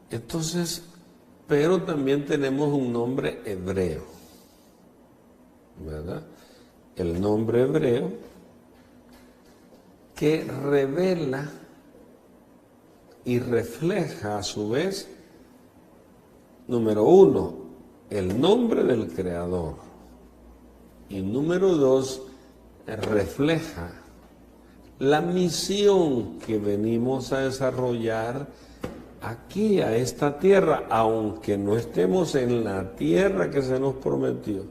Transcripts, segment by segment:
Entonces, pero también tenemos un nombre hebreo, ¿verdad? El nombre hebreo que revela y refleja a su vez, número uno, el nombre del Creador, y número dos, refleja la misión que venimos a desarrollar aquí, a esta tierra, aunque no estemos en la tierra que se nos prometió,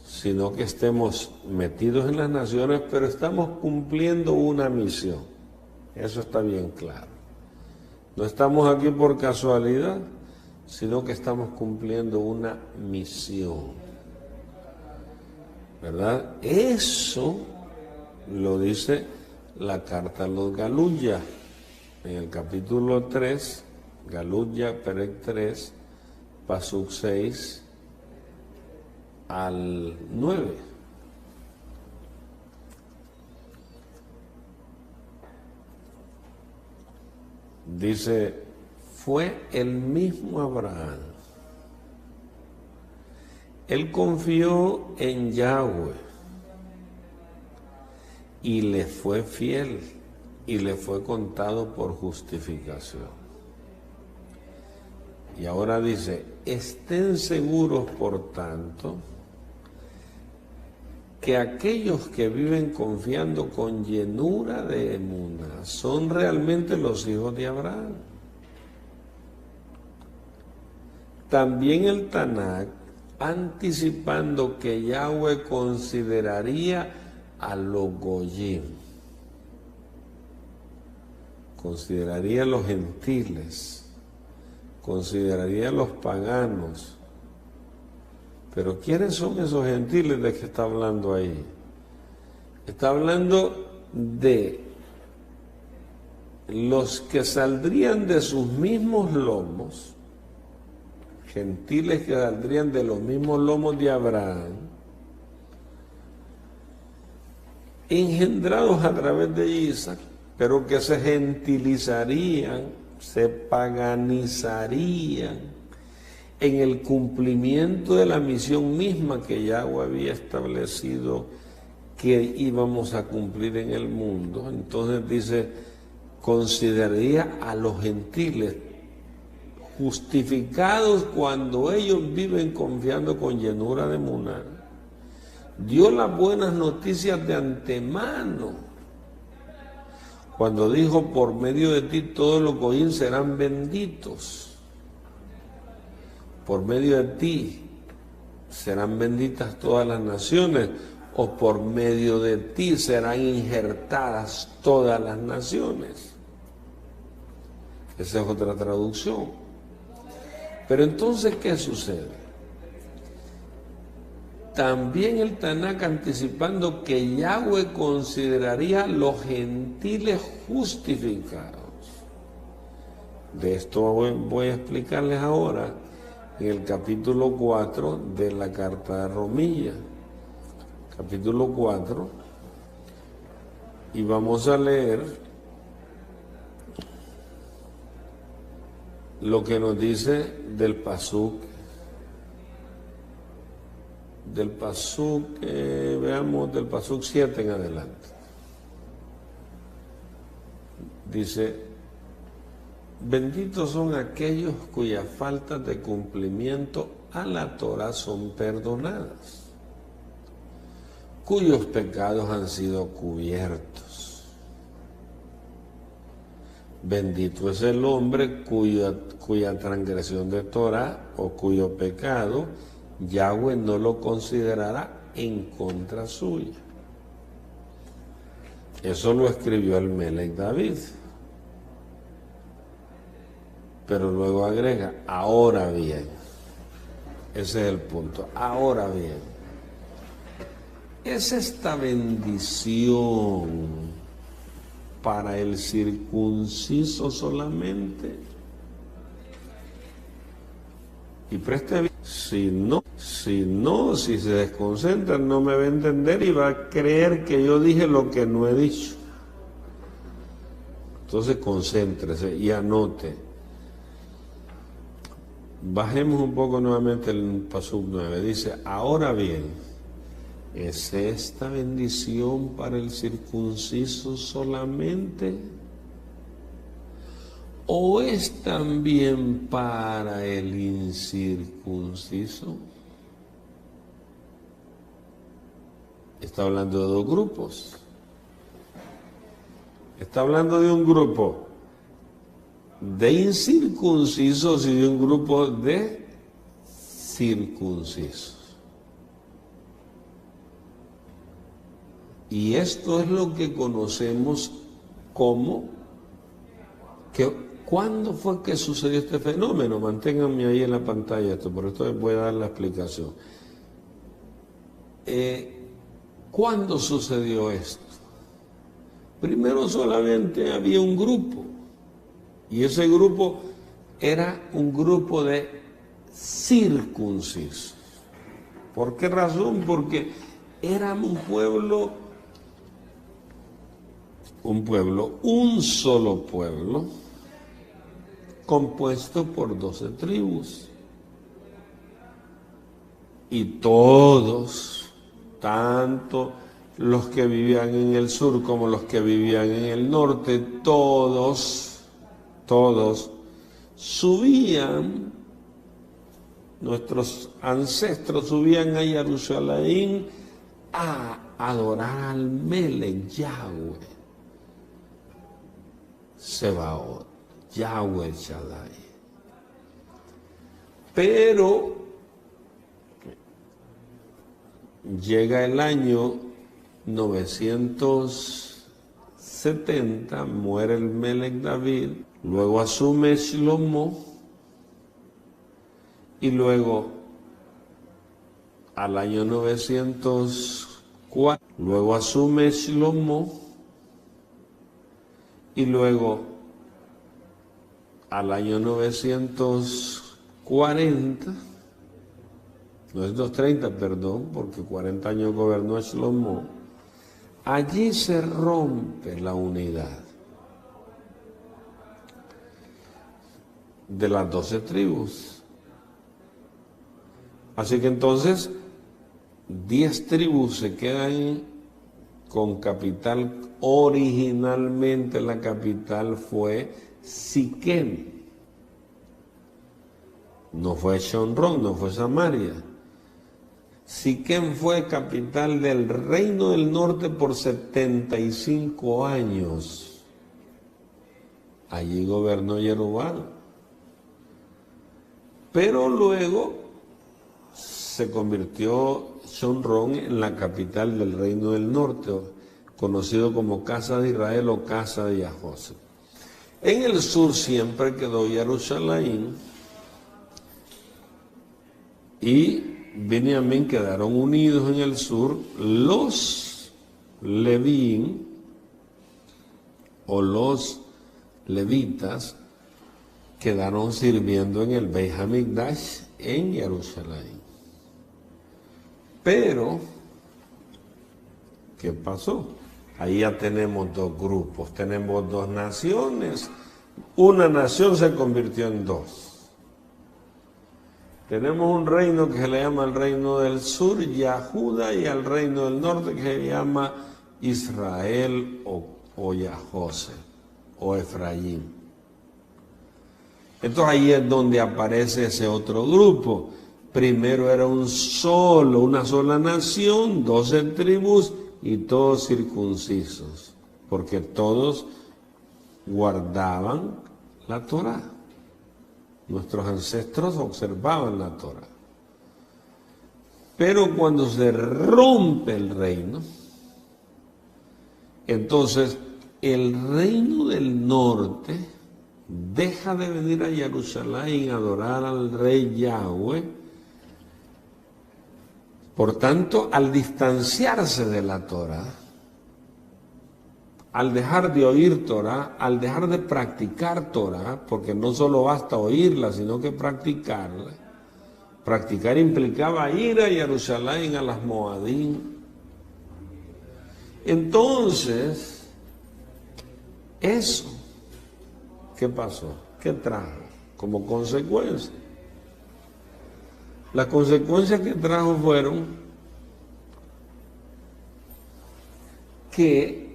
sino que estemos metidos en las naciones, pero estamos cumpliendo una misión. Eso está bien claro. No estamos aquí por casualidad, sino que estamos cumpliendo una misión, ¿verdad? Eso lo dice la carta a los Galuya, en el capítulo 3, Galuya, Perec 3, Pasuk 6 al 9. Dice, fue el mismo Abraham. Él confió en Yahweh y le fue fiel y le fue contado por justificación. Y ahora dice, estén seguros, por tanto, que aquellos que viven confiando con llenura de emuná son realmente los hijos de Abraham. También el Tanakh, anticipando que Yahweh consideraría a los Goyim, consideraría a los gentiles, consideraría a los paganos. Pero ¿quiénes son esos gentiles de que está hablando ahí? Está hablando de los que saldrían de sus mismos lomos, gentiles que saldrían de los mismos lomos de Abraham, engendrados a través de Isaac, pero que se gentilizarían, se paganizarían en el cumplimiento de la misión misma que Yahweh había establecido que íbamos a cumplir en el mundo. Entonces dice, consideraría a los gentiles justificados cuando ellos viven confiando con llenura de emuná. Dio las buenas noticias de antemano cuando dijo, por medio de ti todos los goyim serán benditos. Por medio de ti serán benditas todas las naciones, o por medio de ti serán injertadas todas las naciones. Esa es otra traducción. Pero entonces, ¿qué sucede? También el Tanakh anticipando que Yahweh consideraría los gentiles justificados. De esto voy a explicarles ahora en el capítulo 4 de la carta de Romilla. Capítulo 4, y vamos a leer lo que nos dice del pasuk, veamos del pasuk 7 en adelante. Dice, benditos son aquellos cuyas faltas de cumplimiento a la Torah son perdonadas, cuyos pecados han sido cubiertos. Bendito es el hombre cuya transgresión de Torah o cuyo pecado Yahweh no lo considerará en contra suya. Eso lo escribió el Melech David. Pero luego agrega, ahora bien. Ese es el punto. Ahora bien. ¿Es esta bendición para el circunciso solamente? Y preste bien, si se desconcentra, no me va a entender y va a creer que yo dije lo que no he dicho. Entonces concéntrese y anote. Bajemos un poco nuevamente el pasuk 9. Dice, ahora bien, ¿es esta bendición para el circunciso solamente? ¿O es también para el incircunciso? Está hablando de dos grupos. Está hablando de un grupo de incircuncisos y de un grupo de circuncisos. Y esto es lo que conocemos como ¿cuándo fue que sucedió este fenómeno? Manténganme ahí en la pantalla esto, por esto les voy a dar la explicación. ¿Cuándo sucedió esto? Primero solamente había un grupo, y ese grupo era un grupo de circuncisos. ¿Por qué razón? Porque era un solo pueblo, compuesto por 12 tribus. Y todos, tanto los que vivían en el sur como los que vivían en el norte, todos subían, nuestros ancestros subían a Jerusalén a adorar al Melech Yahweh, Sebaot, Yahweh Shaddai. Pero llega el año 970, muere el Melech David, luego asume Shlomo, y luego al año 904, luego asume Shlomo, y luego al año 940, 930, perdón, porque 40 años gobernó Shlomo, allí se rompe la unidad de las 12 tribus. Así que entonces 10 tribus se quedan con capital. Originalmente la capital fue Siquem, no fue Shomrón, no fue Samaria. Siquem fue capital del Reino del Norte por 75 años. Allí gobernó Jerubbaal. Pero luego se convirtió Shomrón en la capital del Reino del Norte, conocido como Casa de Israel o Casa de Yahosé. En el sur siempre quedó Jerusalén y Benjamín quedaron unidos en el sur. Los Levín o los levitas quedaron sirviendo en el Beit Hamikdash en Jerusalén. Pero, ¿qué pasó? Ahí ya tenemos dos grupos, tenemos dos naciones. Una nación se convirtió en dos. Tenemos un reino que se le llama el reino del sur, Yahuda, y al reino del norte que se llama Israel o Yahosé o Efraín. Entonces ahí es donde aparece ese otro grupo. Primero era una sola nación, 12 tribus y todos circuncisos, porque todos guardaban la Torá. Nuestros ancestros observaban la Torá. Pero cuando se rompe el reino, entonces el reino del norte deja de venir a Jerusalén a adorar al rey Yahweh. Por tanto, al distanciarse de la Torá, al dejar de oír Torá, al dejar de practicar Torá, porque no solo basta oírla, sino que practicarla. Practicar implicaba ir a Jerusalén, a las Moadim. Entonces, eso ¿qué pasó? ¿Qué trajo como consecuencia? Las consecuencias que trajo fueron que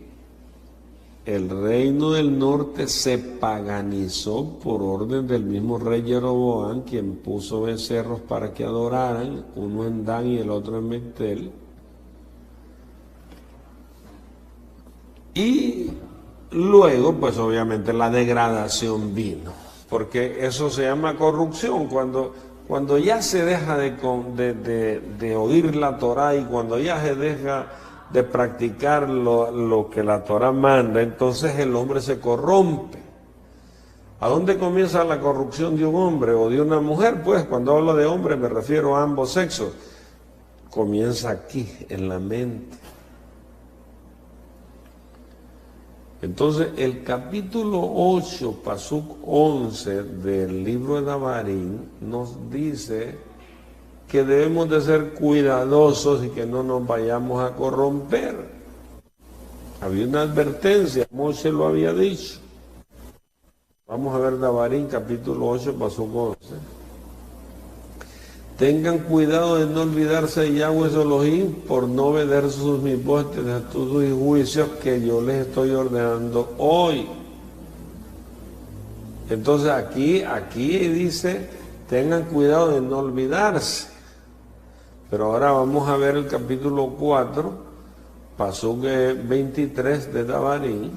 el reino del norte se paganizó por orden del mismo rey Jeroboam, quien puso becerros para que adoraran, uno en Dan y el otro en Betel. Y luego, pues obviamente la degradación vino, porque eso se llama corrupción, cuando ya se deja de oír la Torah y cuando ya se deja de practicar lo que la Torah manda, entonces el hombre se corrompe. ¿A dónde comienza la corrupción de un hombre o de una mujer? Pues cuando hablo de hombre me refiero a ambos sexos. Comienza aquí, en la mente. Entonces, el capítulo 8, Pasuk 11 del libro de Devarim nos dice que debemos de ser cuidadosos y que no nos vayamos a corromper. Había una advertencia, Moshe lo había dicho. Vamos a ver Devarim, capítulo 8, Pasuk 11. Tengan cuidado de no olvidarse de Yahweh Elohim por no obedecer sus mitzvot, estatutos y juicios que yo les estoy ordenando hoy. Entonces aquí dice, tengan cuidado de no olvidarse. Pero ahora vamos a ver el capítulo 4, Pasuk 23 de Devarim.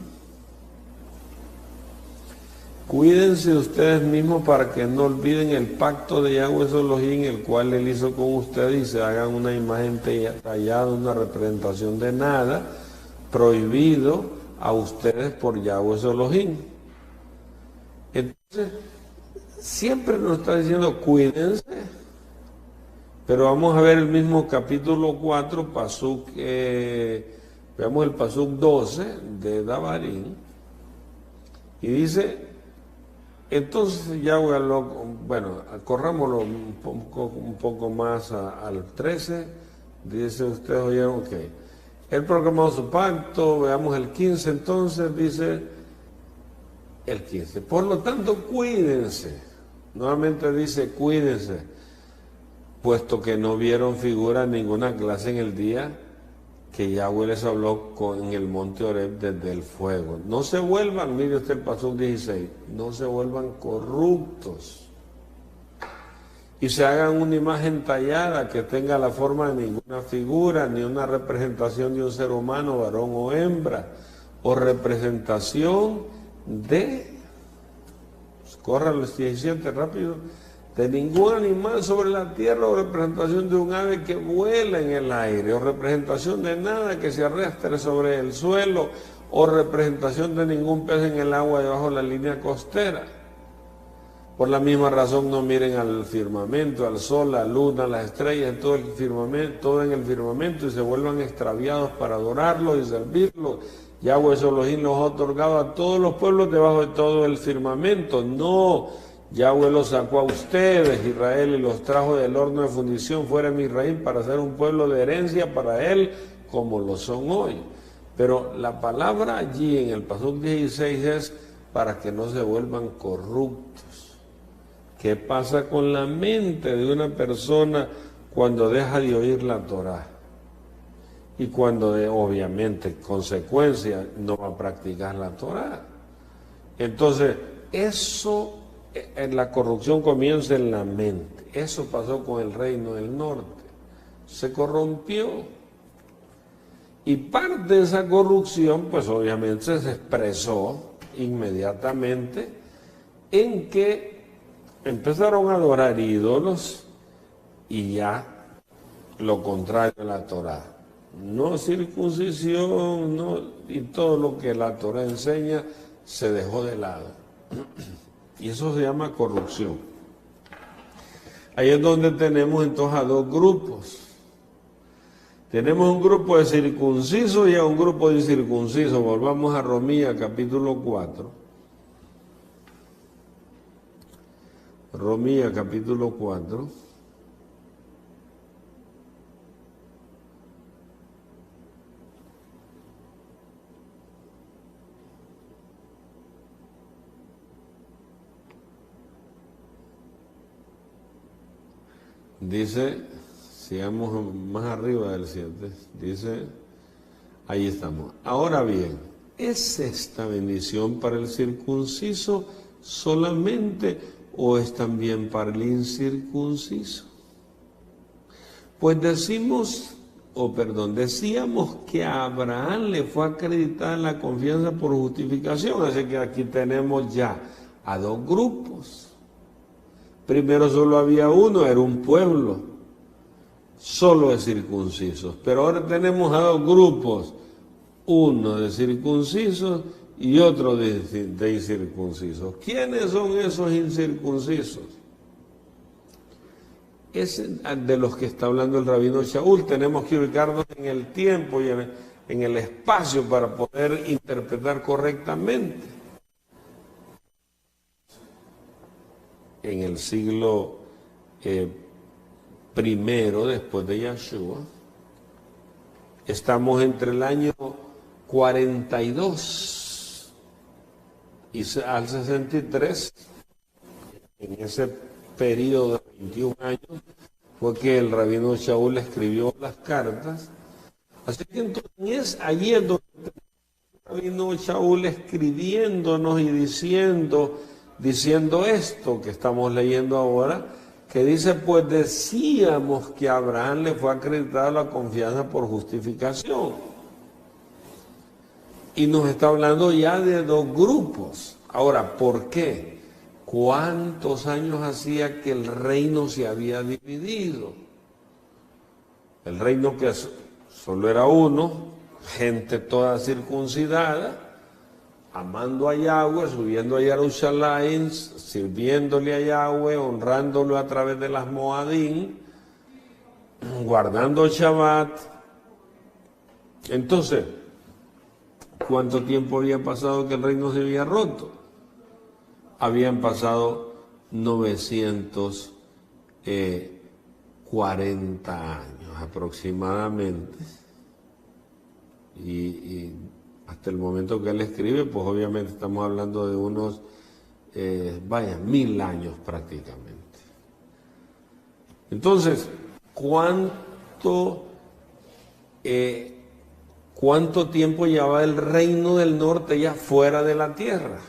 Cuídense ustedes mismos para que no olviden el pacto de Yahweh Elohim, el cual él hizo con ustedes, y se hagan una imagen tallada, una representación de nada, prohibido a ustedes por Yahweh Elohim. Entonces, siempre nos está diciendo cuídense, pero vamos a ver el mismo capítulo 4, Pasuk, veamos el Pasuk 12 de Devarim, y dice... Entonces Yahweh bueno, corrámoslo un poco más al 13, dice, ustedes oyeron, ok. Él proclamó su pacto, veamos el 15 entonces, dice el 15. Por lo tanto, cuídense, nuevamente dice cuídense, puesto que no vieron figura ninguna clase en el día que Yahweh les habló en el monte Horeb desde el fuego. No se vuelvan, mire usted el Pasuk 16, no se vuelvan corruptos y se hagan una imagen tallada que tenga la forma de ninguna figura, ni una representación de un ser humano, varón o hembra, o representación de, corran los 17 rápido, de ningún animal sobre la tierra, o representación de un ave que vuela en el aire, o representación de nada que se arrastre sobre el suelo, o representación de ningún pez en el agua debajo de la línea costera. Por la misma razón no miren al firmamento, al sol, la luna, las estrellas, todo en el firmamento, y se vuelvan extraviados para adorarlo y servirlo. Yahweh Elohim los ha otorgado a todos los pueblos debajo de todo el firmamento. No, Yahweh los sacó a ustedes, Israel, y los trajo del horno de fundición fuera de Israel para ser un pueblo de herencia para él, como lo son hoy. Pero la palabra allí en el Pasuk 16 es para que no se vuelvan corruptos. ¿Qué pasa con la mente de una persona cuando deja de oír la Torah? Y cuando, obviamente, consecuencia, no va a practicar la Torah. Entonces, eso, en la corrupción comienza en la mente. Eso pasó con el reino del norte. Se corrompió. Y parte de esa corrupción, pues obviamente se expresó inmediatamente en que empezaron a adorar ídolos y ya lo contrario a la Torah. No circuncisión, no, y todo lo que la Torah enseña se dejó de lado. Y eso se llama corrupción. Ahí es donde tenemos entonces a dos grupos. Tenemos un grupo de circuncisos y a un grupo de incircuncisos. Volvamos a Romías capítulo 4. Romías capítulo 4. Dice, sigamos más arriba del 7, dice, ahí estamos. Ahora bien, ¿es esta bendición para el circunciso solamente o es también para el incircunciso? Pues decíamos que a Abraham le fue acreditada la confianza por justificación, así que aquí tenemos ya a dos grupos. Primero solo había uno, era un pueblo, solo de circuncisos, pero ahora tenemos a dos grupos, uno de circuncisos y otro de incircuncisos. ¿Quiénes son esos incircuncisos? Es de los que está hablando el rabino Shaul. Tenemos que ubicarnos en el tiempo y en el espacio para poder interpretar correctamente. En el siglo primero después de Yahshua, estamos entre el año 42 y al 63, en ese periodo de 21 años, fue que el rabino Shaul escribió las cartas. Así que entonces allí es donde el rabino Shaul escribiéndonos y diciendo esto que estamos leyendo ahora, que dice, pues decíamos que a Abraham le fue acreditada la confianza por justificación. Y nos está hablando ya de dos grupos. Ahora, ¿por qué? ¿Cuántos años hacía que el reino se había dividido? El reino que solo era uno, gente toda circuncidada, amando a Yahweh, subiendo a Jerusalén, sirviéndole a Yahweh, honrándolo a través de las Moadín, guardando Shabbat. Entonces, ¿cuánto tiempo había pasado que el reino se había roto? Habían pasado 940 años aproximadamente. Y hasta el momento que él escribe, pues obviamente estamos hablando de unos, 1000 años prácticamente. Entonces, ¿cuánto tiempo llevaba el reino del norte ya fuera de la tierra?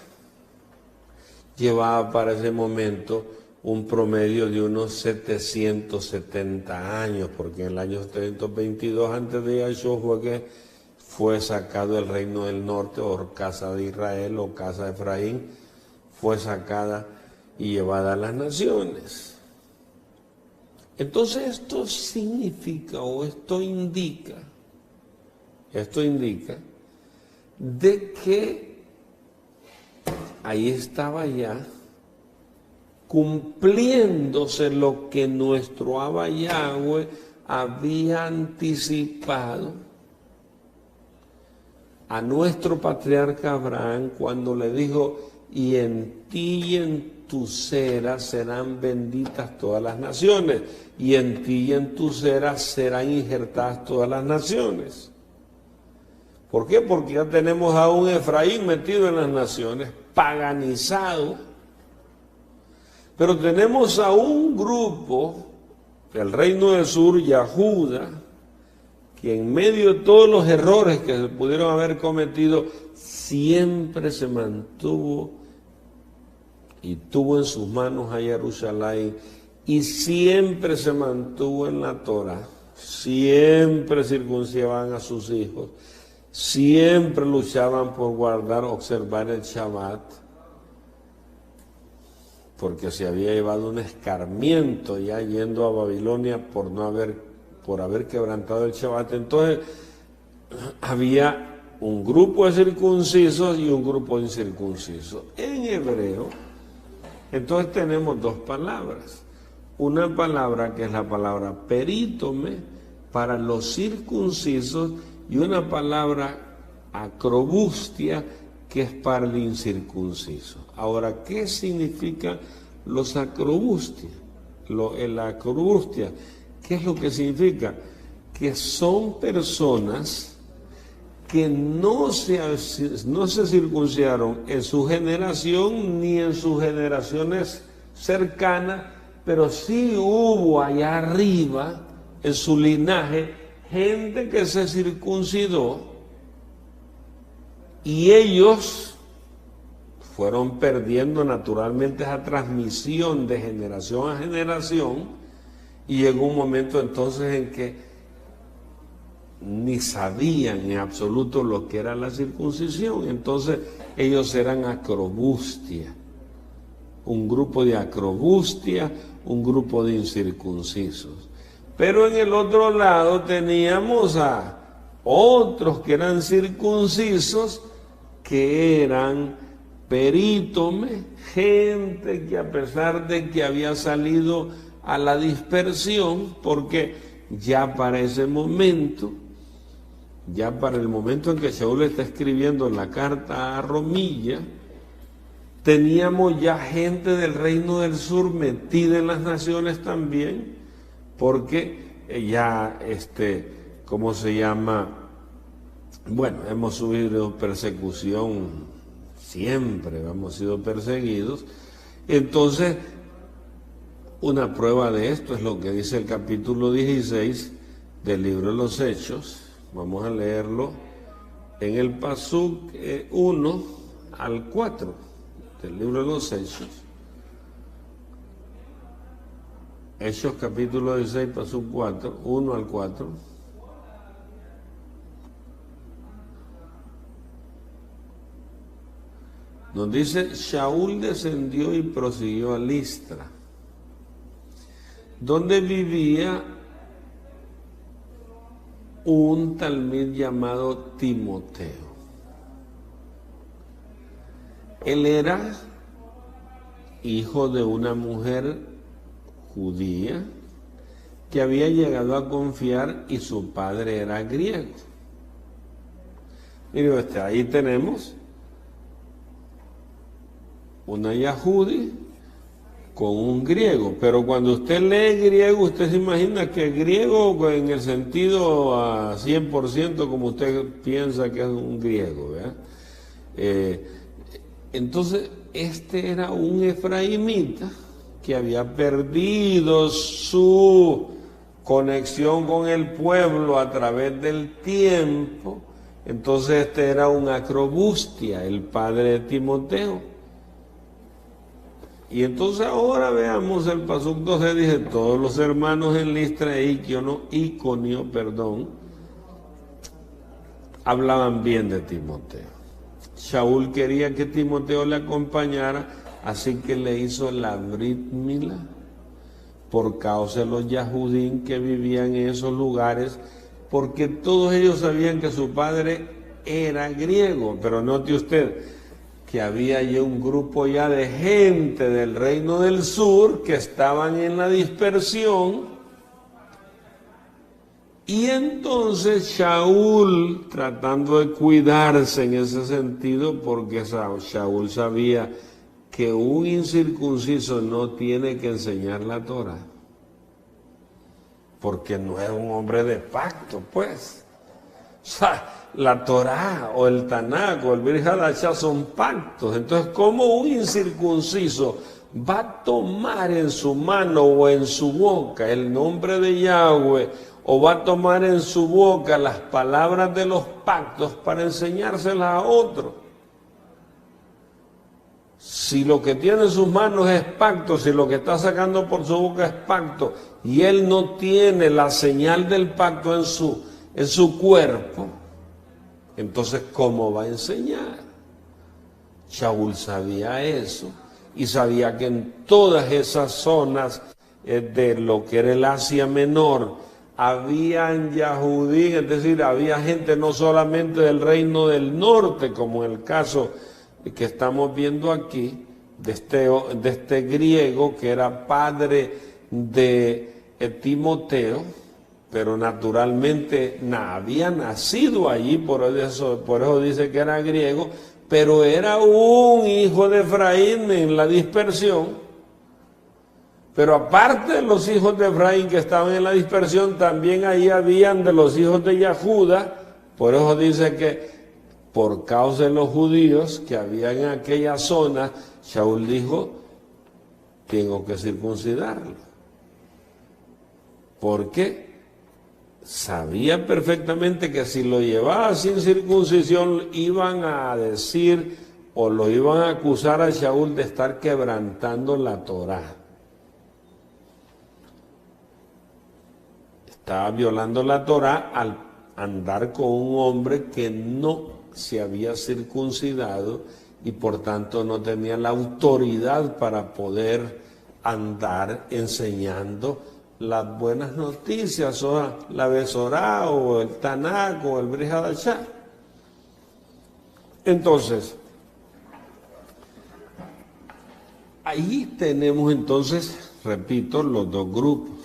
Llevaba para ese momento un promedio de unos 770 años, porque en el año 722 antes de Yahshua fue que fue sacado el reino del norte, o casa de Israel, o casa de Efraín, fue sacada y llevada a las naciones. Entonces esto significa, o esto indica de que ahí estaba ya cumpliéndose lo que nuestro Abba Yahweh había anticipado a nuestro patriarca Abraham cuando le dijo, y en ti y en tu cera serán benditas todas las naciones, y en ti y en tu cera serán injertadas todas las naciones. ¿Por qué? Porque ya tenemos a un Efraín metido en las naciones, paganizado, pero tenemos a un grupo del reino del sur, Yahuda, que en medio de todos los errores que se pudieron haber cometido, siempre se mantuvo y tuvo en sus manos a Jerusalén, y siempre se mantuvo en la Torah, siempre circuncidaban a sus hijos, siempre luchaban por observar el Shabbat, porque se había llevado un escarmiento ya yendo a Babilonia por haber quebrantado el Shabbat. Entonces había un grupo de circuncisos y un grupo de incircuncisos. En hebreo, entonces tenemos dos palabras. Una palabra que es la palabra perítome para los circuncisos y una palabra acrobustia que es para el incircunciso. Ahora, ¿qué significa los acrobustia? La acrobustia, ¿qué es lo que significa? Que son personas que no se circuncidaron en su generación ni en sus generaciones cercanas, pero sí hubo allá arriba, en su linaje, gente que se circuncidó y ellos fueron perdiendo naturalmente esa transmisión de generación a generación y llegó un momento entonces en que ni sabían en absoluto lo que era la circuncisión. Entonces ellos eran acrobustia, un grupo de acrobustia, un grupo de incircuncisos. Pero en el otro lado teníamos a otros que eran circuncisos, que eran perítome, gente que a pesar de que había salido a la dispersión, porque ya para ese momento, ya para el momento en que Shaul está escribiendo la carta a Romilla, teníamos ya gente del reino del sur metida en las naciones también, porque ya, ¿cómo se llama? Bueno, hemos sufrido persecución siempre, hemos sido perseguidos. Entonces, una prueba de esto es lo que dice el capítulo 16 del libro de los Hechos. Vamos a leerlo en el pasuk 1 al 4 del libro de los Hechos. Hechos capítulo 16, pasuk 4, 1 al 4. Nos dice: Shaul descendió y prosiguió a Listra, donde vivía un talmid llamado Timoteo. Él era hijo de una mujer judía que había llegado a confiar y su padre era griego. Mire, ahí tenemos una yahudí con un griego, pero cuando usted lee griego, usted se imagina que griego en el sentido a 100% como usted piensa que es un griego, ¿verdad? Entonces, este era un efraimita que había perdido su conexión con el pueblo a través del tiempo. Entonces este era un acrobustia, el padre de Timoteo. Y entonces ahora veamos el pasuk 12, dice: todos los hermanos en Listra e Iconio, hablaban bien de Timoteo. Shaul quería que Timoteo le acompañara, así que le hizo la Brit Milá por causa de los Yahudim que vivían en esos lugares, porque todos ellos sabían que su padre era griego. Pero note usted que había ya un grupo ya de gente del reino del sur que estaban en la dispersión, y entonces Shaul, tratando de cuidarse en ese sentido, porque Shaul sabía que un incircunciso no tiene que enseñar la Torah, porque no es un hombre de pacto, pues. O sea, la Torah o el Tanakh o el Brit Hadashah son pactos. Entonces, ¿cómo un incircunciso va a tomar en su mano o en su boca el nombre de Yahweh, o va a tomar en su boca las palabras de los pactos para enseñárselas a otro? Si lo que tiene en sus manos es pacto, si lo que está sacando por su boca es pacto, y él no tiene la señal del pacto en su cuerpo, entonces ¿cómo va a enseñar? Shaul sabía eso, y sabía que en todas esas zonas de lo que era el Asia Menor habían Yahudí, es decir, había gente no solamente del reino del norte, como en el caso que estamos viendo aquí, de este griego que era padre de Timoteo, pero naturalmente había nacido allí, por eso dice que era griego, pero era un hijo de Efraín en la dispersión. Pero aparte de los hijos de Efraín que estaban en la dispersión, también ahí habían de los hijos de Yahuda. Por eso dice que por causa de los judíos que había en aquella zona, Shaul dijo: tengo que circuncidarlo. Porque sabía perfectamente que si lo llevaba sin circuncisión iban a decir o lo iban a acusar a Shaul de estar quebrantando la Torá. Estaba violando la Torá al andar con un hombre que no se había circuncidado y por tanto no tenía la autoridad para poder andar enseñando las buenas noticias, o la Besorá, o el Tanakh, o el Brit Hadashah. Entonces, ahí tenemos entonces, repito, los dos grupos.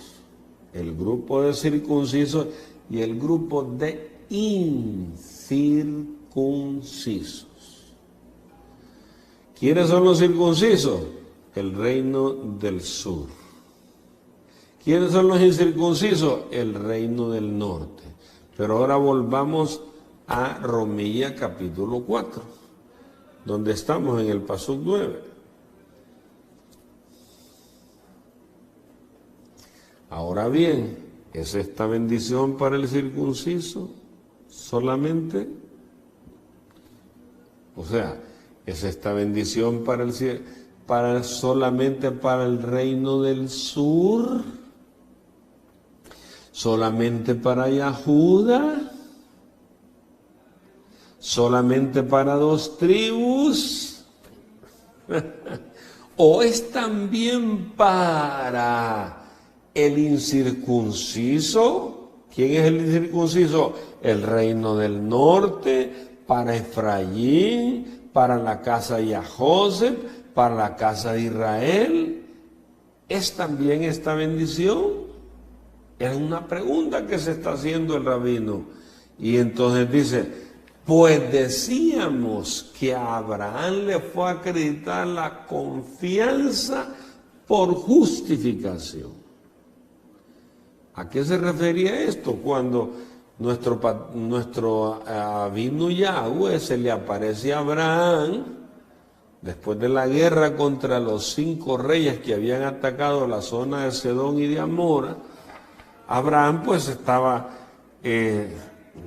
El grupo de circuncisos y el grupo de incircuncisos. ¿Quiénes son los circuncisos? El reino del sur. ¿Quiénes son los incircuncisos? El reino del norte. Pero ahora volvamos a Romilla capítulo 4, donde estamos en el pasuk 9. Ahora bien, ¿es esta bendición para el circunciso solamente? O sea, ¿es esta bendición solamente para el reino del sur? ¿Solamente para Yahuda? ¿Solamente para 2 tribus? ¿O es también para el incircunciso? ¿Quién es el incircunciso? El reino del norte, para Efraín, para la casa de Joseph, para la casa de Israel. ¿Es también esta bendición? Es una pregunta que se está haciendo el rabino. Y entonces dice, pues decíamos que a Abraham le fue acreditada la confianza por justificación. ¿A qué se refería esto? Cuando nuestro Avinu Yahweh se le aparece a Abraham después de la guerra contra los 5 reyes que habían atacado la zona de Sedón y de Amora. Abraham pues estaba,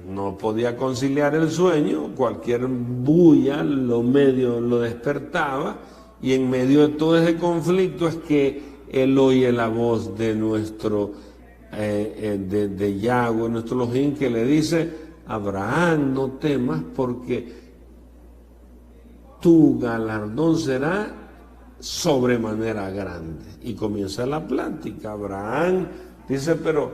no podía conciliar el sueño, cualquier bulla lo despertaba, y en medio de todo ese conflicto es que él oye la voz de nuestro de Yahweh, nuestro Elohim, que le dice: Abraham, no temas, porque tu galardón será sobremanera grande. Y comienza la plática. Abraham dice: pero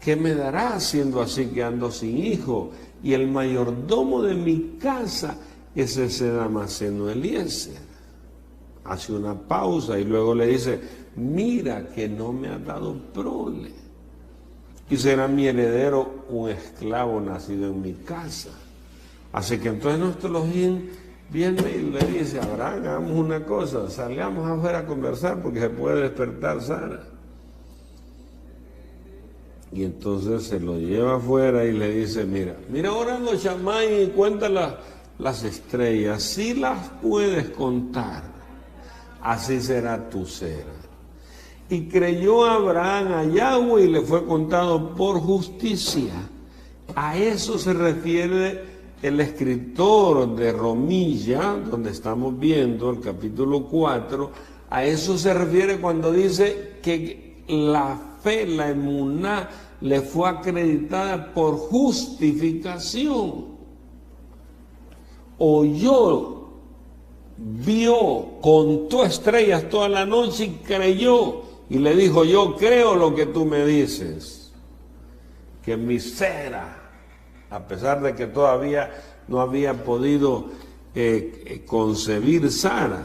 ¿qué me dará siendo así que ando sin hijo? Y el mayordomo de mi casa es ese Damaseno Eliezer. Hace una pausa y luego le dice: mira que no me ha dado prole, y será mi heredero un esclavo nacido en mi casa. Así que entonces nuestro Elohim viene y le dice: Abraham, hagamos una cosa, salgamos afuera a conversar porque se puede despertar Sara. Y entonces se lo lleva afuera y le dice: mira ahora los Shammai y cuenta las estrellas, si las puedes contar, así será tu ser. Y creyó Abraham a Yahweh y le fue contado por justicia. A eso se refiere el escritor de Romilla, donde estamos viendo el capítulo 4, a eso se refiere cuando dice que la fe, la emuná, le fue acreditada por justificación. Oyó, vio, contó estrellas toda la noche y creyó. Y le dijo: yo creo lo que tú me dices, que mi cera, a pesar de que todavía no había podido concebir Sara,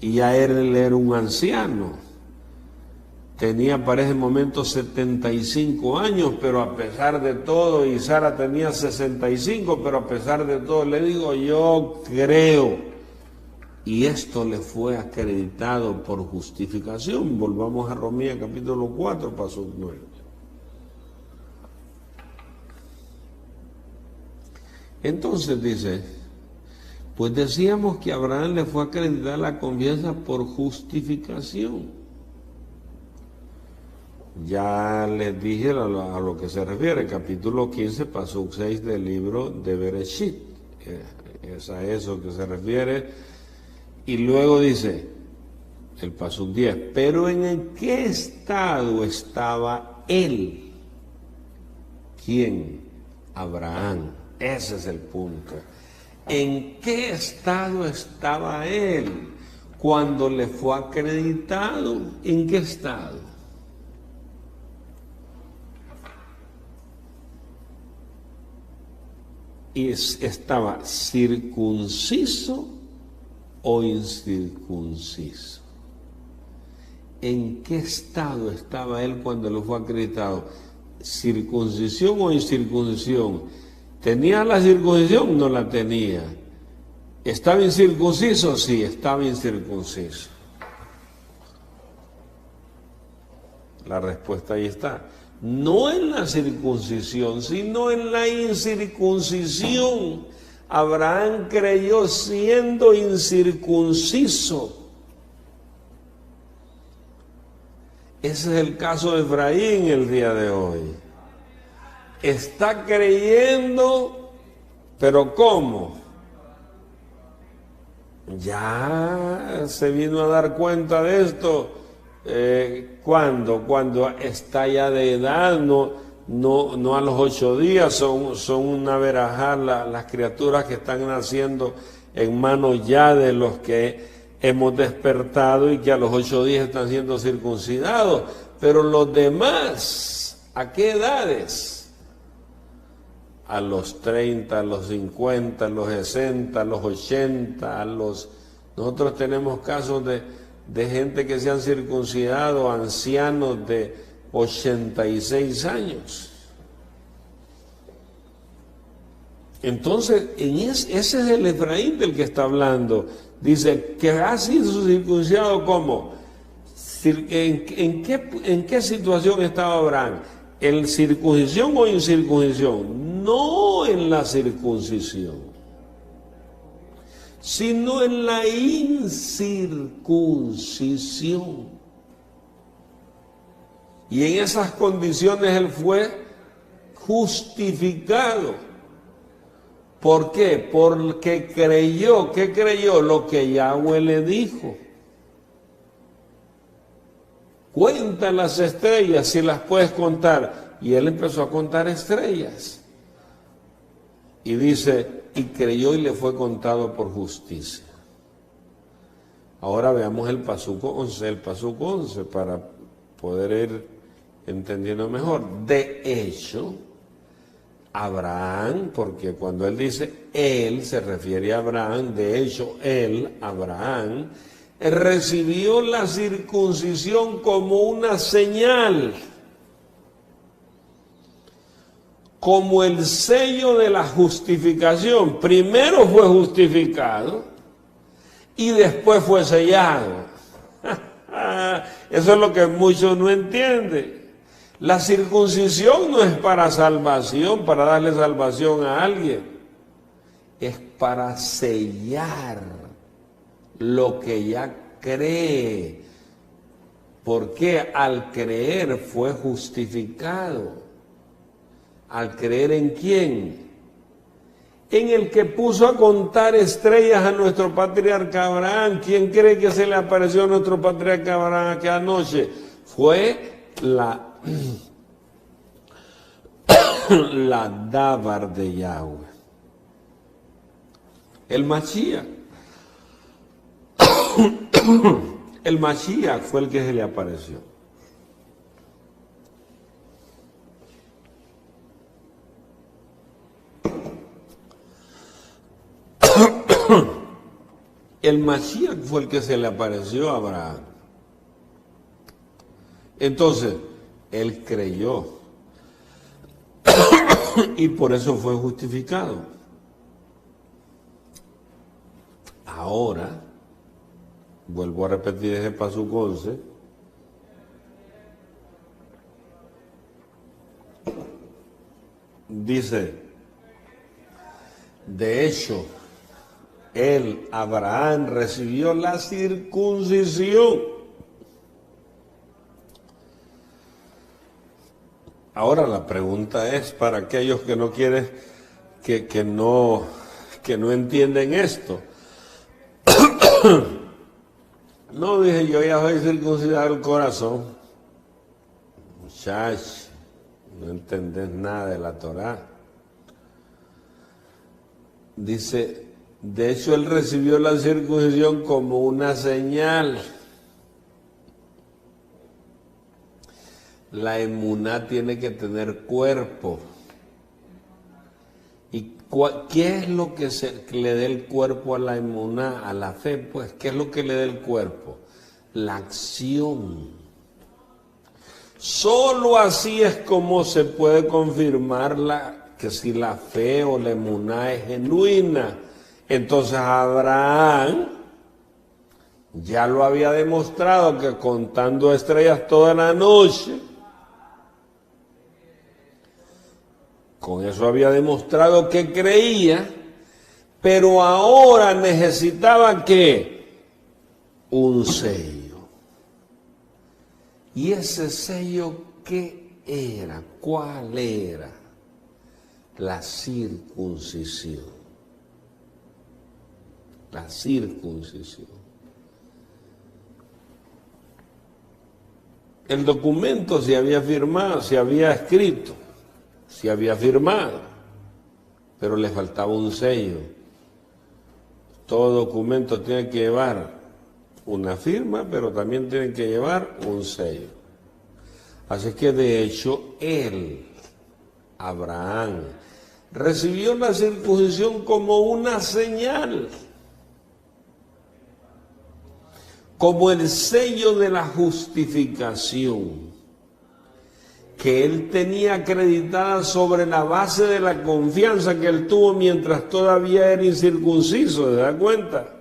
y ya él era un anciano, tenía para ese momento 75 años, pero a pesar de todo, y Sara tenía 65, pero a pesar de todo le digo: yo creo. Y esto le fue acreditado por justificación. Volvamos a Romía capítulo 4, paso 9. Entonces dice: Pues decíamos que a Abraham le fue acreditada la confianza por justificación. Ya les dije a lo que se refiere, capítulo 15, pasuk 6 del libro de Bereshit. Es a eso que se refiere. Y luego dice, el pasuk 10, pero ¿en qué estado estaba él? ¿Quién? Abraham. Ese es el punto. ¿En qué estado estaba él cuando le fue acreditado? ¿En qué estado? Y estaba circunciso o incircunciso. ¿En qué estado estaba él cuando le fue acreditado? ¿Circuncisión o incircuncisión? ¿Tenía la circuncisión? No la tenía. ¿Estaba incircunciso? Sí, estaba incircunciso. La respuesta ahí está. No en la circuncisión, sino en la incircuncisión. Abraham creyó siendo incircunciso. Ese es el caso de Efraín el día de hoy. Está creyendo, pero ¿cómo? Ya se vino a dar cuenta de esto. Cuando está ya de edad, no a los 8 días, son una verajá las criaturas que están naciendo en manos ya de los que hemos despertado y que a los 8 días están siendo circuncidados. Pero los demás, ¿a qué edades? A los 30, a los 50, a los 60, a los 80, Nosotros tenemos casos de gente que se han circuncidado, ancianos de 86 años. Entonces, ese es el Efraín del que está hablando. Dice que ha sido circuncidado ¿cómo? ¿En qué situación estaba Abraham? ¿En circuncisión o incircuncisión? No en la circuncisión, sino en la incircuncisión. Y en esas condiciones él fue justificado. ¿Por qué? Porque creyó. ¿Qué creyó? Lo que Yahweh le dijo. Cuenta las estrellas si las puedes contar. Y él empezó a contar estrellas. Y dice, y creyó y le fue contado por justicia. Ahora veamos el pasuk 11, para poder ir entendiendo mejor. De hecho, Abraham, porque cuando él dice él, se refiere a Abraham, de hecho, él, Abraham, recibió la circuncisión como una señal, como el sello de la justificación. Primero fue justificado y después fue sellado. Eso es lo que muchos no entienden. La circuncisión no es para salvación, para darle salvación a alguien. Es para sellar lo que ya cree. Porque al creer fue justificado. ¿Al creer en quién? En el que puso a contar estrellas a nuestro patriarca Abraham. ¿Quién cree que se le apareció a nuestro patriarca Abraham aquella noche? Fue la Dabar de Yahweh. El Mashiach. El Mashiach fue el que se le apareció. El Mashiach fue el que se le apareció a Abraham. Entonces, él creyó y por eso fue justificado. Ahora, vuelvo a repetir ese pasuk 11. Dice, de hecho, Él, Abraham, recibió la circuncisión. Ahora la pregunta es para aquellos que no quieren, que no entienden esto. No, dije, yo ya soy circuncidado el corazón. Muchacho, no entendés nada de la Torá. Dice, de hecho él recibió la circuncisión como una señal. La emuná tiene que tener cuerpo. ¿Y qué es lo que le dé el cuerpo a la emuná, a la fe? Pues, ¿qué es lo que le da el cuerpo? La acción. Solo así es como se puede confirmar que si la fe o la emuná es genuina. Entonces Abraham ya lo había demostrado que contando estrellas toda la noche, con eso había demostrado que creía, pero ahora necesitaba ¿qué? Un sello. ¿Y ese sello qué era? ¿Cuál era? La circuncisión. La circuncisión. El documento se había firmado, se había escrito, se había firmado, pero le faltaba un sello. Todo documento tiene que llevar una firma, pero también tiene que llevar un sello. Así que de hecho él, Abraham, recibió la circuncisión como una señal, como el sello de la justificación que él tenía acreditada sobre la base de la confianza que él tuvo mientras todavía era incircunciso. ¿Se da cuenta?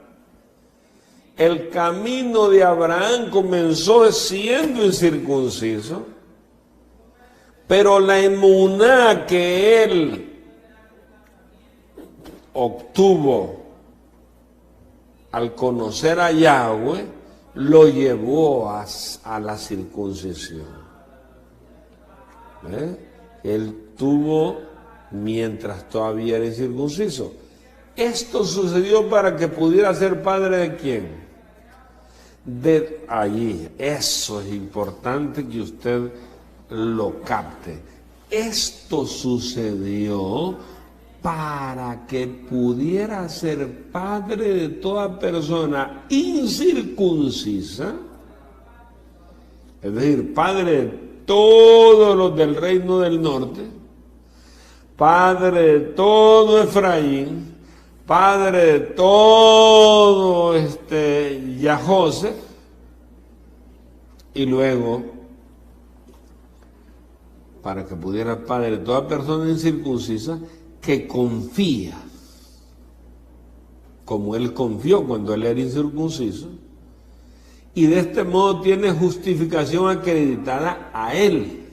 El camino de Abraham comenzó siendo incircunciso, pero la emuná que él obtuvo al conocer a Yahweh lo llevó a la circuncisión. Él tuvo mientras todavía era incircunciso. Esto sucedió para que pudiera ser padre de quién. De allí. Eso es importante que usted lo capte. Esto sucedió para que pudiera ser padre de toda persona incircuncisa, es decir, padre de todos los del reino del norte, padre de todo Efraín, padre de todo Yahosef, y luego para que pudiera ser padre de toda persona incircuncisa que confía, como él confió cuando él era incircunciso, y de este modo tiene justificación acreditada a él.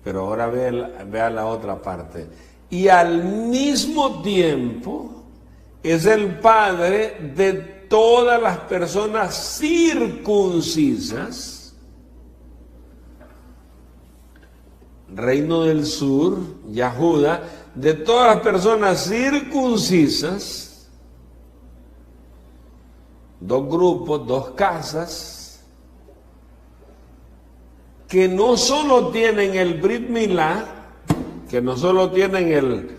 Pero ahora vea la otra parte. Y al mismo tiempo es el padre de todas las personas circuncisas, reino del sur, Yahuda, de todas las personas circuncisas, dos grupos, dos casas, que no solo tienen el Brit Milá, que no solo tienen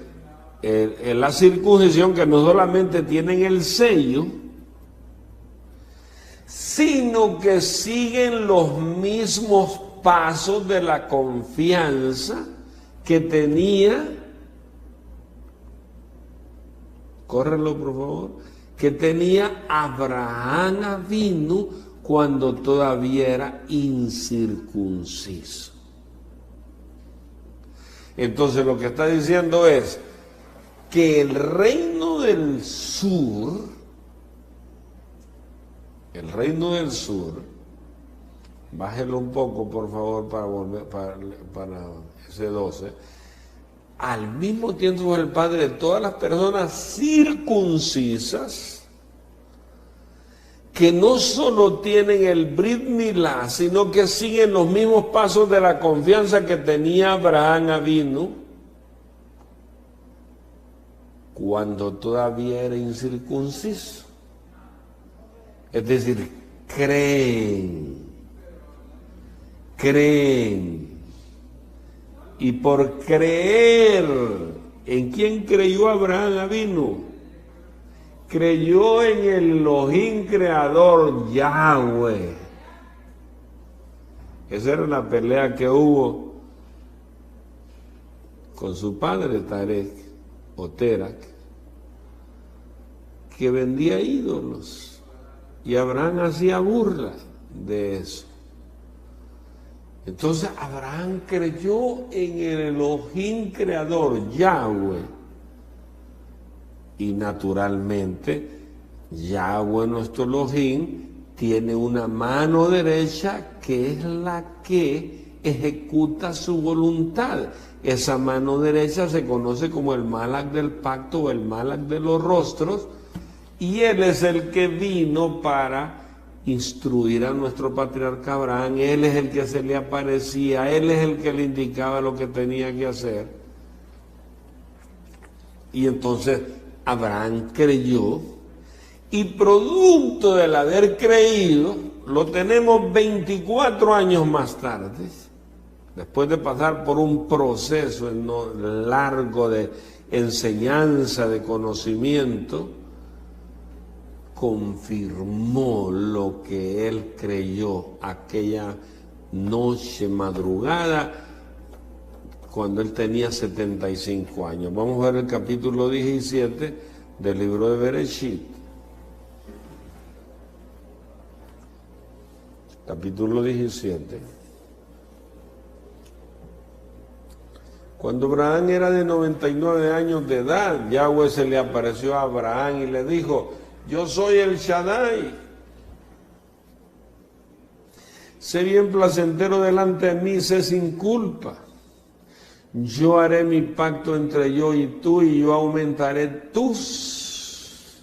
la circuncisión, que no solamente tienen el sello, sino que siguen los mismos pasos de la confianza que tenía, córrelo por favor, que tenía Abraham Avinu cuando todavía era incircunciso. Entonces lo que está diciendo es que el reino del sur, bájelo un poco por favor para volver para ese 12, al mismo tiempo es el padre de todas las personas circuncisas, que no solo tienen el Brit Milá, sino que siguen los mismos pasos de la confianza que tenía Abraham Avinu cuando todavía era incircunciso. Es decir, creen. Y por creer, ¿en quién creyó Abraham Avinu? Creyó en el Elohim creador, Yahweh. Esa era la pelea que hubo con su padre Tarek o Terak, que vendía ídolos. Y Abraham hacía burla de eso. Entonces Abraham creyó en el Elohim creador, Yahweh. Y naturalmente, Yahweh, nuestro Elohim, tiene una mano derecha que es la que ejecuta su voluntad. Esa mano derecha se conoce como el Malak del pacto o el Malak de los rostros, y él es el que vino para instruir a nuestro patriarca Abraham. Él es el que se le aparecía, él es el que le indicaba lo que tenía que hacer. Y entonces Abraham creyó, y producto del haber creído, lo tenemos 24 años más tarde, después de pasar por un proceso largo de enseñanza, de conocimiento, confirmó lo que él creyó aquella noche madrugada cuando él tenía 75 años. Vamos a ver el capítulo 17 del libro de Bereshit. Capítulo 17. Cuando Abraham era de 99 años de edad, Yahweh se le apareció a Abraham y le dijo: yo soy el Shaddai. Sé bien placentero delante de mí, sé sin culpa. Yo haré mi pacto entre yo y tú, y yo aumentaré tus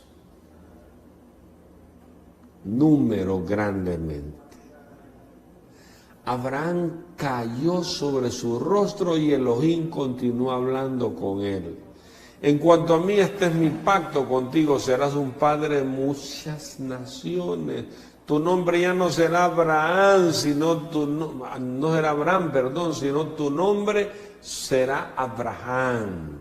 números grandemente. Abraham cayó sobre su rostro y Elohim continuó hablando con él. En cuanto a mí, este es mi pacto contigo, serás un padre de muchas naciones. Tu nombre ya no será Abraham, sino no será Abraham, perdón, sino tu nombre será Abraham.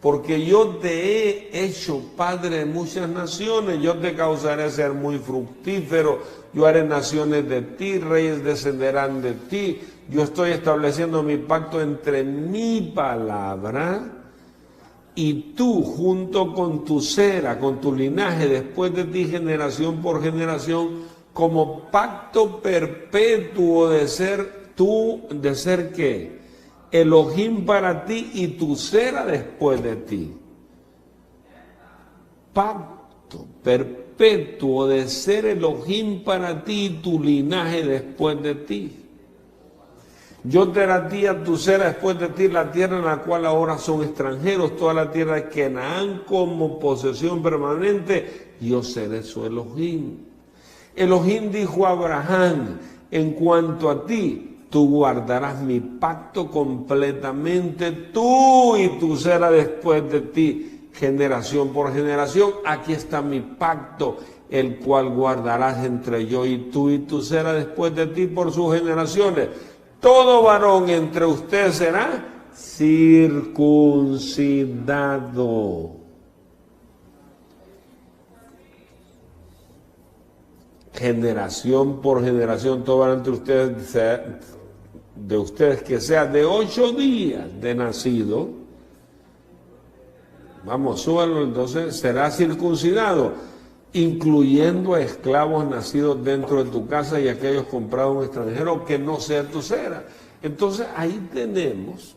Porque yo te he hecho padre de muchas naciones, yo te causaré ser muy fructífero, yo haré naciones de ti, reyes descenderán de ti. Yo estoy estableciendo mi pacto entre mi palabra y tú, junto con tu cera, con tu linaje, después de ti, generación por generación, como pacto perpetuo de ser tú, de ser ¿qué? Elohim para ti y tu cera después de ti. Pacto perpetuo de ser Elohim para ti y tu linaje después de ti. Yo te daré a ti, a tu cera después de ti, la tierra en la cual ahora son extranjeros, toda la tierra de Canaán como posesión permanente, yo seré su Elohim. Elohim dijo a Abraham: en cuanto a ti, tú guardarás mi pacto completamente, tú y tu cera después de ti, generación por generación. Aquí está mi pacto, el cual guardarás entre yo y tu cera después de ti por sus generaciones. Todo varón entre ustedes será circuncidado. Generación por generación, todo varón entre ustedes, de ustedes que sea de 8 días de nacido, vamos, súbalo, entonces será circuncidado, incluyendo a esclavos nacidos dentro de tu casa y aquellos comprados en un extranjero que no sea tu cera. Entonces ahí tenemos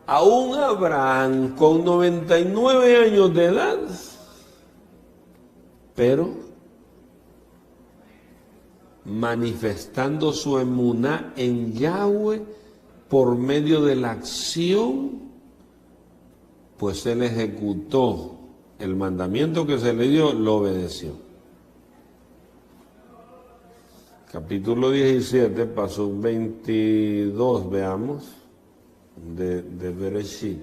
a un Abraham con 99 años de edad, pero manifestando su emuná en Yahweh por medio de la acción, pues él ejecutó el mandamiento que se le dio, lo obedeció. Capítulo 17, paso 22, veamos, de Bereshit.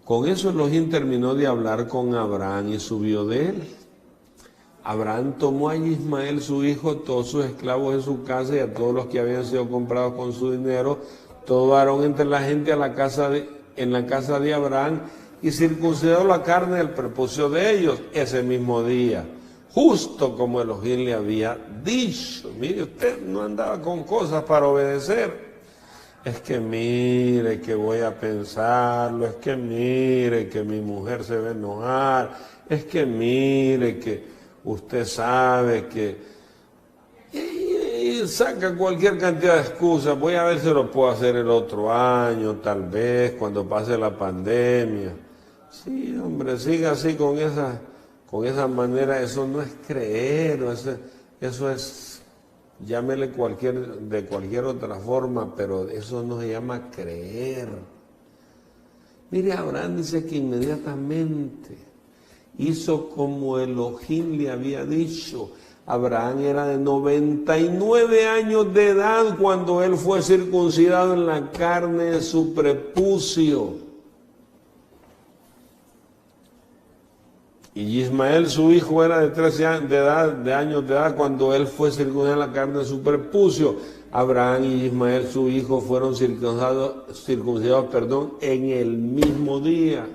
Con eso Elohim terminó de hablar con Abraham y subió de él. Abraham tomó a Ismael su hijo, todos sus esclavos en su casa y a todos los que habían sido comprados con su dinero, todo varón entre la gente en la casa de Abraham, y circuncidó la carne del prepucio de ellos ese mismo día, justo como Elohim le había dicho. Mire, usted no andaba con cosas para obedecer. Es que mire que voy a pensarlo, es que mire que mi mujer se va a enojar, es que mire que usted sabe que... Y saca cualquier cantidad de excusas. Voy a ver si lo puedo hacer el otro año, tal vez, cuando pase la pandemia. Sí, hombre, siga así con esa manera. Eso no es creer, eso es, llámele de cualquier otra forma, pero eso no se llama creer. Mire, Abraham dice que inmediatamente hizo como Elohim le había dicho. Abraham era de 99 años de edad cuando él fue circuncidado en la carne de su prepucio. Y Ismael, su hijo, era de 13 años de edad cuando él fue circuncidado en la carne de su prepucio. Abraham y Ismael, su hijo, fueron circuncidados, en el mismo día.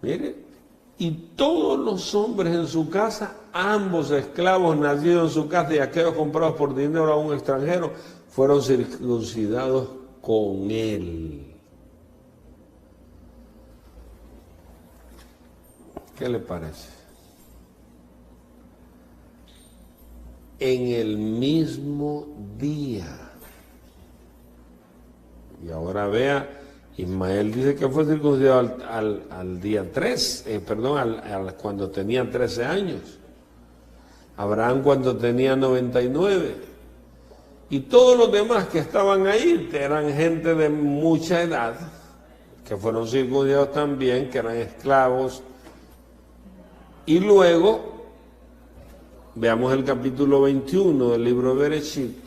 Mire. Y todos los hombres en su casa, ambos esclavos nacidos en su casa y aquellos comprados por dinero a un extranjero, fueron circuncidados con él. ¿Qué le parece? En el mismo día. Y ahora vea, Ismael dice que fue circuncidado al día 3, cuando tenía 13 años. Abraham cuando tenía 99. Y todos los demás que estaban ahí eran gente de mucha edad, que fueron circuncidados también, que eran esclavos. Y luego, veamos el capítulo 21 del libro de Bereshit.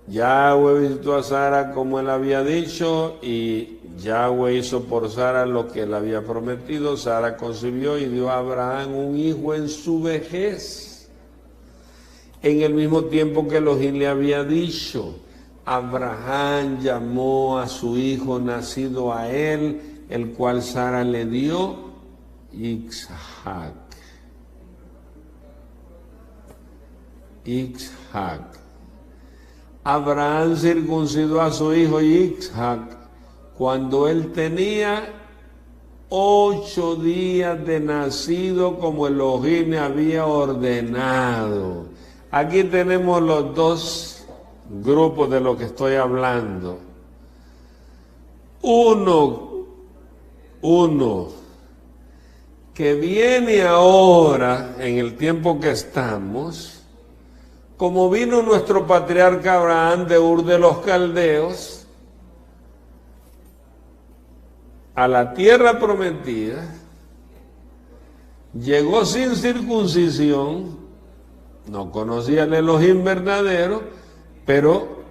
Yahweh visitó a Sara como él había dicho, y Yahweh hizo por Sara lo que él había prometido. Sara concibió y dio a Abraham un hijo en su vejez, en el mismo tiempo que Elohim le había dicho. Abraham llamó a su hijo nacido a él, el cual Sara le dio, Isaac. Abraham circuncidó a su hijo Isaac cuando él tenía 8 días de nacido, como Elohim le había ordenado. Aquí tenemos los dos grupos de lo que estoy hablando. Uno que viene ahora, en el tiempo que estamos, como vino nuestro patriarca Abraham de Ur de los Caldeos a la tierra prometida, llegó sin circuncisión, no conocía el Elohim verdadero, pero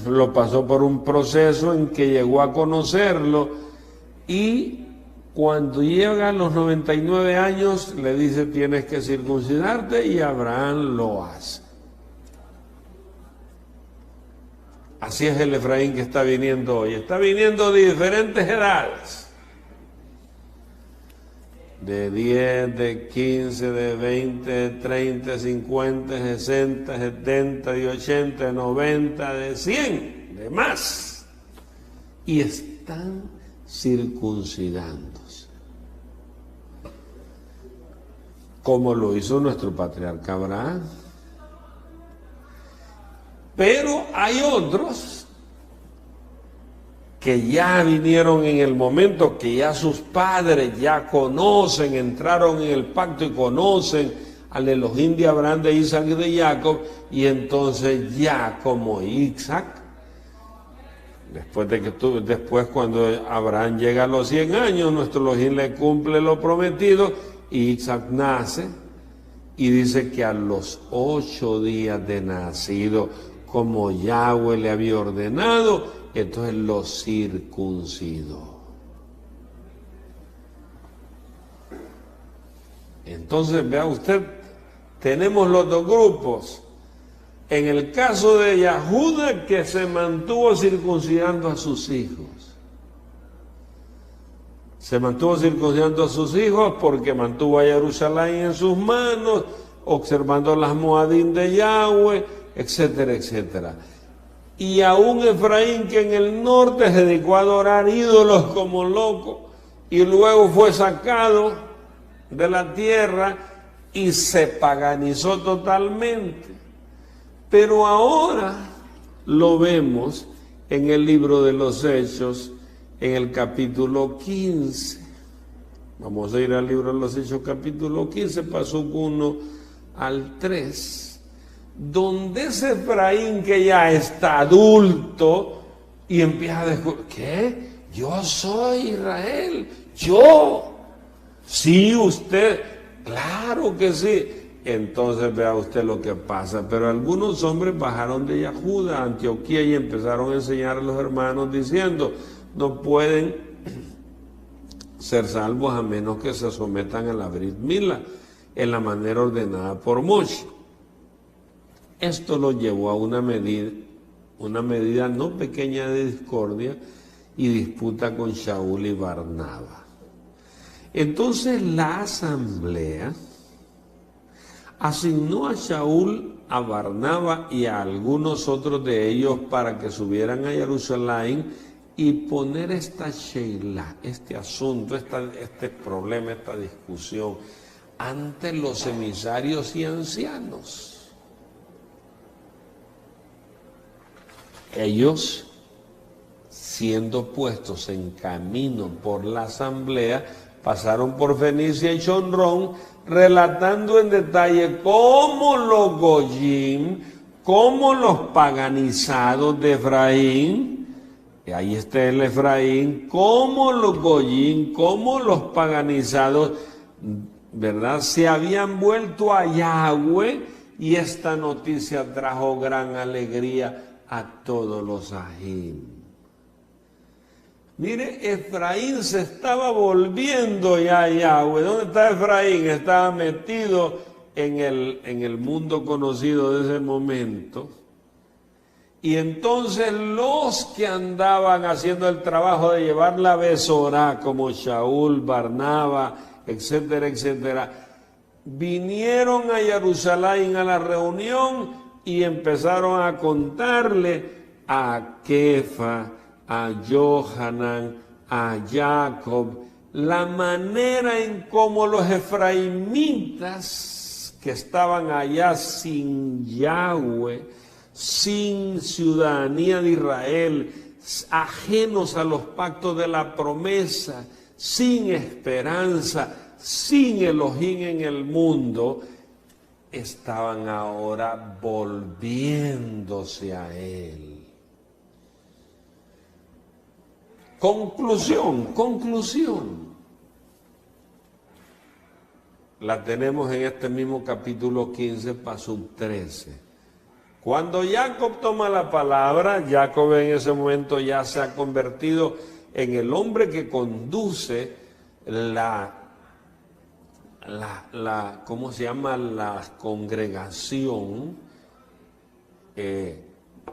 lo pasó por un proceso en que llegó a conocerlo, y cuando llega a los 99 años le dice: tienes que circuncidarte, y Abraham lo hace. Así es el Efraín que está viniendo hoy. Está viniendo de diferentes edades. De 10, de 15, de 20, de 30, de 50, de 60, de 70, de 80, de 90, de 100, de más. Y están circuncidándose. Como lo hizo nuestro patriarca Abraham. Pero hay otros que ya vinieron en el momento que ya sus padres ya conocen, entraron en el pacto y conocen al Elohim de Abraham, de Isaac y de Jacob, y entonces ya como Isaac, después cuando Abraham llega a los 100 años, nuestro Elohim le cumple lo prometido, y Isaac nace, y dice que a los 8 días de nacido, como Yahweh le había ordenado, entonces lo circuncidó. Entonces, vea usted, tenemos los dos grupos. En el caso de Yahuda, que se mantuvo circuncidando a sus hijos. Se mantuvo circuncidando a sus hijos porque mantuvo a Jerusalén en sus manos, observando las moadín de Yahweh, etcétera, etcétera. Y aún Efraín, que en el norte se dedicó a adorar ídolos como loco, y luego fue sacado de la tierra y se paganizó totalmente. Pero ahora lo vemos en el libro de los Hechos, en el capítulo 15. Vamos a ir al libro de los Hechos, capítulo 15, pasó 1 al 3. Donde ese Efraín que ya está adulto y empieza a descubrir, ¿qué? Yo soy Israel, yo. Sí, usted, claro que sí. Entonces vea usted lo que pasa. Pero algunos hombres bajaron de Yahuda a Antioquía y empezaron a enseñar a los hermanos diciendo, no pueden ser salvos a menos que se sometan a la Brit Mila en la manera ordenada por Moshe. Esto lo llevó a una medida no pequeña de discordia y disputa con Shaul y Barnaba. Entonces la asamblea asignó a Shaul, a Barnaba y a algunos otros de ellos para que subieran a Jerusalén y poner esta sheila, este asunto, este problema, esta discusión ante los emisarios y ancianos. Ellos, siendo puestos en camino por la asamblea, pasaron por Fenicia y Shomrón, relatando en detalle cómo los goyim, cómo los paganizados de Efraín, y ahí está el Efraín, cómo los goyim, cómo los paganizados, ¿verdad?, se habían vuelto a Yahweh, y esta noticia trajo gran alegría a todos los ajim. Mire, Efraín se estaba volviendo ya a Yahweh. ¿Dónde está Efraín? Estaba metido en el mundo conocido de ese momento. Y entonces los que andaban haciendo el trabajo de llevar la Besorá, como Shaul, Barnaba, etcétera, etcétera, vinieron a Jerusalén a la reunión y empezaron a contarle a Kefa, a Johanan, a Jacob, la manera en cómo los efraimitas que estaban allá sin Yahweh, sin ciudadanía de Israel, ajenos a los pactos de la promesa, sin esperanza, sin Elohim en el mundo, estaban ahora volviéndose a Él. Conclusión. La tenemos en este mismo capítulo 15, pasuk 13. Cuando Jacob toma la palabra, Jacob en ese momento ya se ha convertido en el hombre que conduce ¿cómo se llama? La congregación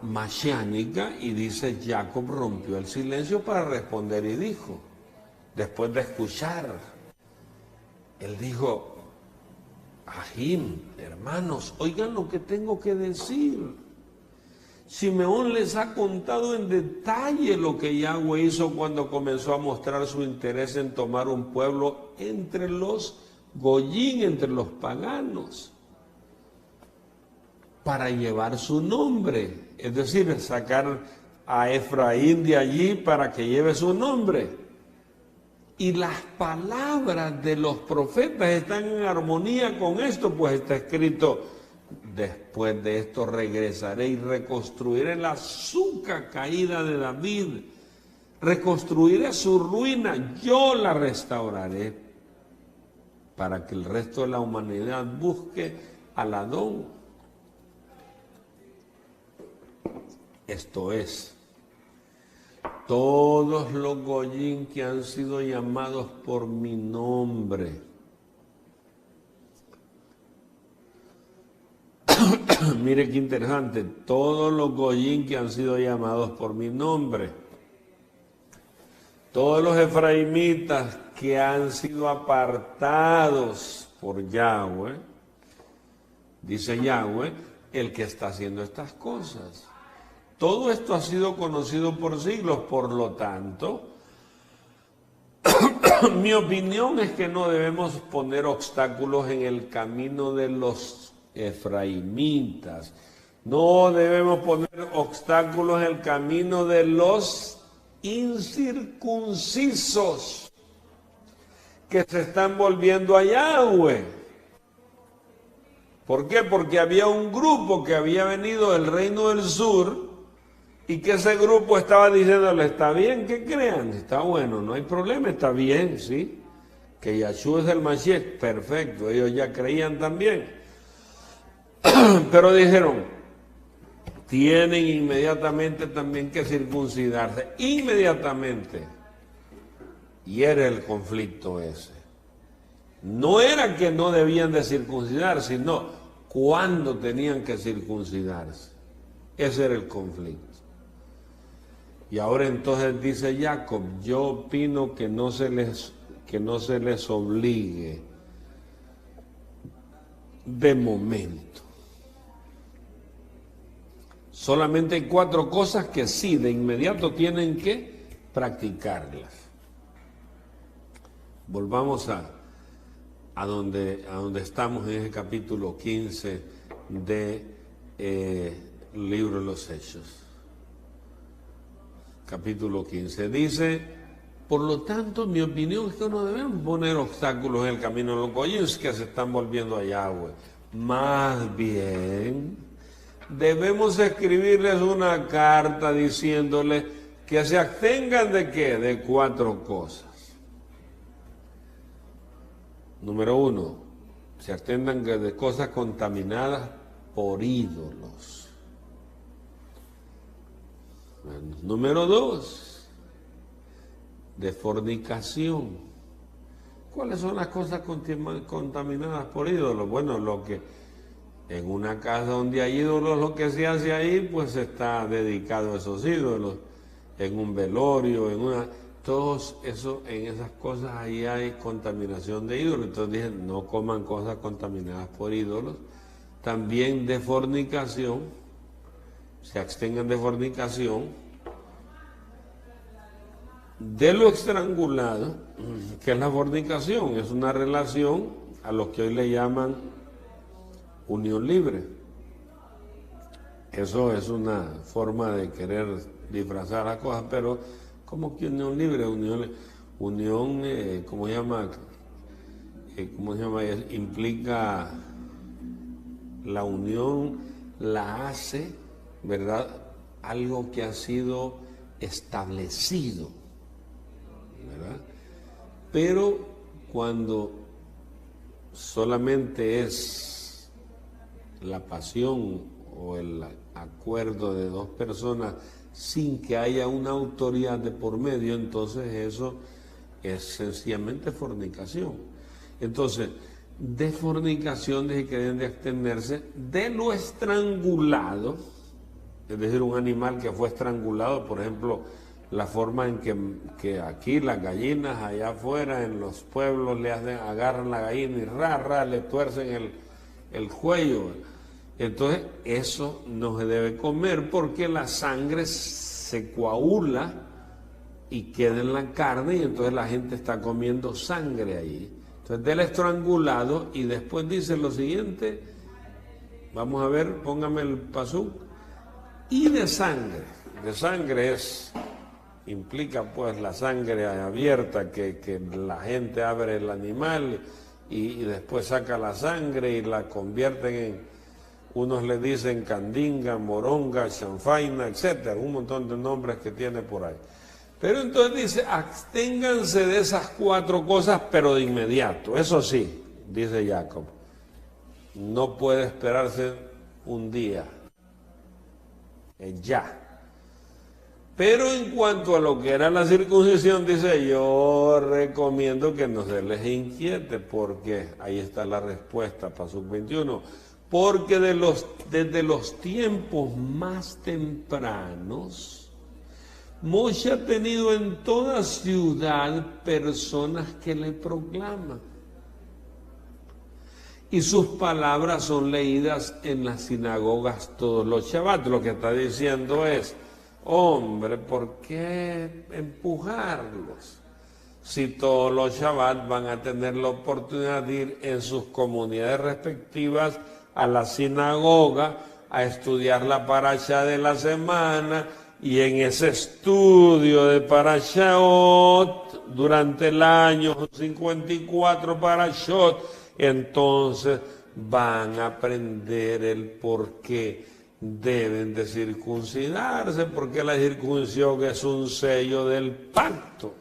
masiánica, y dice, Jacob rompió el silencio para responder y dijo, después de escuchar, él dijo, ajim, hermanos, oigan lo que tengo que decir. Simeón les ha contado en detalle lo que Yahweh hizo cuando comenzó a mostrar su interés en tomar un pueblo entre los goyín, entre los paganos, para llevar su nombre, es decir, sacar a Efraín de allí para que lleve su nombre. Y las palabras de los profetas están en armonía con esto, pues está escrito: después de esto regresaré y reconstruiré la azúcar caída de David, reconstruiré su ruina, yo la restauraré, para que el resto de la humanidad busque al Adón. Esto es, todos los Goyim que han sido llamados por mi nombre. Mire qué interesante, todos los Goyim que han sido llamados por mi nombre. Todos los efraimitas que han sido apartados por Yahweh, dice Yahweh, el que está haciendo estas cosas. Todo esto ha sido conocido por siglos, por lo tanto, mi opinión es que no debemos poner obstáculos en el camino de los efraimitas. No debemos poner obstáculos en el camino de los incircuncisos que se están volviendo a Yahweh. ¿Por qué? Porque había un grupo que había venido del reino del sur y que ese grupo estaba diciéndole: está bien que crean, está bueno, no hay problema, está bien, sí, que Yahshua es el Mashiach, perfecto, ellos ya creían también. Pero dijeron: tienen inmediatamente también que circuncidarse, inmediatamente. Y era el conflicto ese. No era que no debían de circuncidar, sino cuándo tenían que circuncidarse. Ese era el conflicto. Y ahora entonces dice Jacob: yo opino que no se les obligue de momento. Solamente hay 4 cosas que sí, de inmediato tienen que practicarlas. Volvamos a donde estamos en ese capítulo 15 de libro de los Hechos. Capítulo 15 dice: por lo tanto, mi opinión es que no debemos poner obstáculos en el camino de los Goyim que se están volviendo a Yahweh. Más bien, debemos escribirles una carta diciéndoles que se abstengan ¿de qué? De 4 cosas. Número 1, se abstengan de cosas contaminadas por ídolos. Número 2, de fornicación. ¿Cuáles son las cosas contaminadas por ídolos? Bueno, lo que en una casa donde hay ídolos, lo que se hace ahí, pues está dedicado a esos ídolos. En un velorio, todos eso, en esas cosas ahí hay contaminación de ídolos. Entonces dije: no coman cosas contaminadas por ídolos. También de fornicación, se abstengan de fornicación. De lo estrangulado, que es la fornicación, es una relación a lo que hoy le llaman unión libre. Eso es una forma de querer disfrazar las cosas, pero ¿cómo que unión libre? Unión, ¿cómo se llama? Implica la unión, la hace, ¿verdad? Algo que ha sido establecido, ¿verdad? Pero cuando solamente es la pasión o el acuerdo de 2 personas sin que haya una autoridad de por medio, entonces eso es sencillamente fornicación. Entonces, de fornicación dice que deben de abstenerse. De lo estrangulado, es decir, un animal que fue estrangulado, por ejemplo, la forma en que aquí las gallinas allá afuera en los pueblos agarran la gallina y le tuercen el cuello. Entonces eso no se debe comer porque la sangre se coagula y queda en la carne y entonces la gente está comiendo sangre ahí. Entonces del estrangulado, y después dice lo siguiente, vamos a ver, póngame el pasú, y de sangre. de sangre implica pues la sangre abierta, que la gente abre el animal y después saca la sangre y la convierten en, unos le dicen candinga, moronga, chanfaina, etcétera, un montón de nombres que tiene por ahí. Pero entonces dice, absténganse de esas 4 cosas, pero de inmediato. Eso sí, dice Jacob, no puede esperarse un día, ya. Pero en cuanto a lo que era la circuncisión, dice, yo recomiendo que no se les inquiete, porque ahí está la respuesta, Pasuk 21, porque desde los tiempos más tempranos, Moshe ha tenido en toda ciudad personas que le proclaman. Y sus palabras son leídas en las sinagogas todos los Shabbat. Lo que está diciendo es, hombre, ¿por qué empujarlos? Si todos los Shabbat van a tener la oportunidad de ir en sus comunidades respectivas a la sinagoga a estudiar la parashá de la semana, y en ese estudio de parashot durante el año 54 parashot, entonces van a aprender el por qué deben de circuncidarse, porque la circuncisión es un sello del pacto.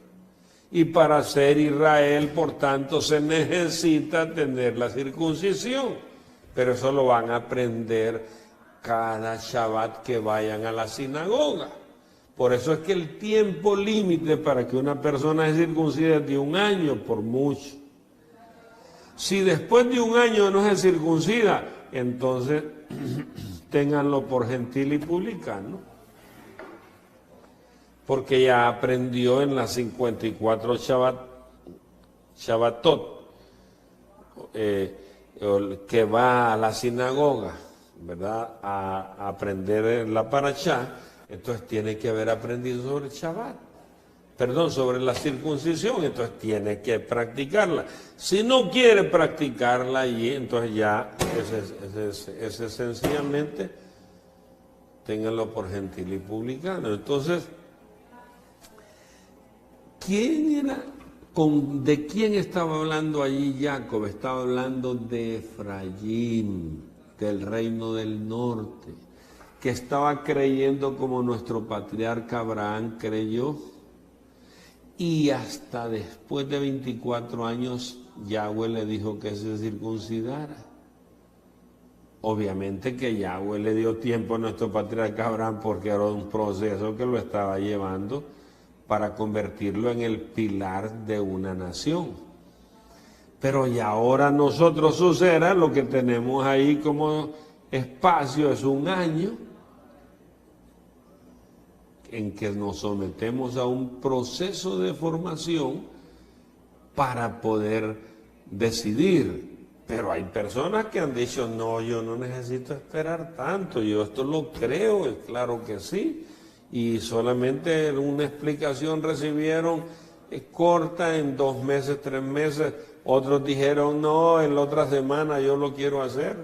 Y para ser Israel, por tanto, se necesita tener la circuncisión. Pero eso lo van a aprender cada Shabbat que vayan a la sinagoga. Por eso es que el tiempo límite para que una persona se circuncide es de 1 año, por mucho. Si después de 1 año no se circuncida, entonces ténganlo por gentil y publicano, porque ya aprendió en las 54 Shabbatot, que va a la sinagoga, ¿verdad?, a aprender la parashá, entonces tiene que haber aprendido sobre el Shabbat, sobre la circuncisión, entonces tiene que practicarla. Si no quiere practicarla allí, entonces ya ese sencillamente ténganlo por gentil y publicano. Entonces, ¿de quién estaba hablando allí Jacob? Estaba hablando de Efraín, del reino del norte, que estaba creyendo como nuestro patriarca Abraham creyó, y hasta después de 24 años Yahweh le dijo que se circuncidara. Obviamente que Yahweh le dio tiempo a nuestro patriarca Abraham, porque era un proceso que lo estaba llevando para convertirlo en el pilar de una nación. Pero y ahora nosotros, Susera, lo que tenemos ahí como espacio es 1 año en que nos sometemos a un proceso de formación para poder decidir. Pero hay personas que han dicho, no, yo no necesito esperar tanto, yo esto lo creo, es claro que sí, y solamente una explicación recibieron corta en 2 meses, 3 meses. Otros dijeron, no, en la otra semana yo lo quiero hacer.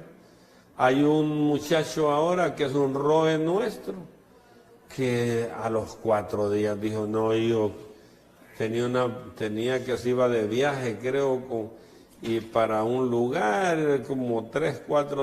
Hay un muchacho ahora que es un roe nuestro, que a los 4 días dijo, no, yo tenía que se iba de viaje, creo, y para un lugar, como 3, 4 días.